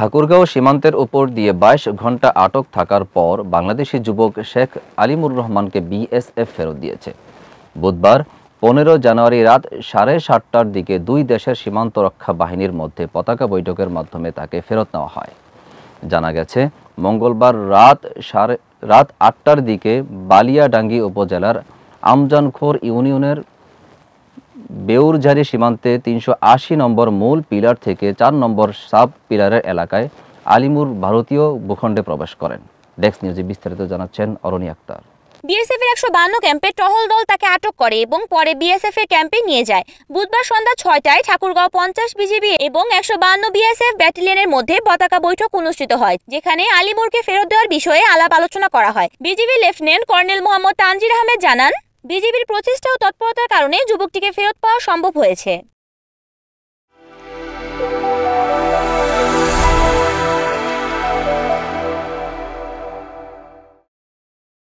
ঠাকুরগাঁও সীমান্তের উপর দিয়ে ২২ ঘণ্টা আটক থাকার পর বাংলাদেশি যুবক শেখ আলিমুর রহমানকে বিএসএফ ফেরত দিয়েছে। বুধবার ১৫ জানুয়ারি রাত ৭:৩০টার দিকে দুই দেশের সীমান্ত রক্ষা বাহিনীর মধ্যে পতাকা বৈঠকের মাধ্যমে তাকে ফেরত নেওয়া হয়। জানা গেছে, মঙ্গলবার রাত ৮টার দিকে বালিয়াডাঙ্গি উপজেলার আমজানখোর ইউনিয়নের বেউরঝাড়ি সীমান্তে ৩৮০ নম্বর মূল পিলার থেকে ৪ নম্বর সাব পিলারের এলাকায় আলিমুর ভারতীয় ভূখণ্ডে প্রবেশ করেন। ডেস্ক নিউজে বিস্তারিত জানাচ্ছেন অরণি আক্তার। বিএসএফ এর ১৫২ ক্যাম্পে টহল দল তাকে আটক করে এবং পরে বিএসএফ এর ক্যাম্পে নিয়ে যায়। বুধবার সন্ধ্যা ৬টায় ঠাকুরগাঁও ৫০ বিজিবি এবং ১৫২ বিএসএফ ব্যাটালিয়নের মধ্যে পতাকা বৈঠক অনুষ্ঠিত হয়, যেখানে আলিমুরকে ফেরত দেওয়ার বিষয়ে আলাপ আলোচনা করা হয়। BGB lieutenant colonel Mohammad Tangier Ahmed জানান, বিজিবির প্রচেষ্টা ও তৎপরতার কারণে যুবকটিকে ফেরত পাওয়া সম্ভব হয়েছে।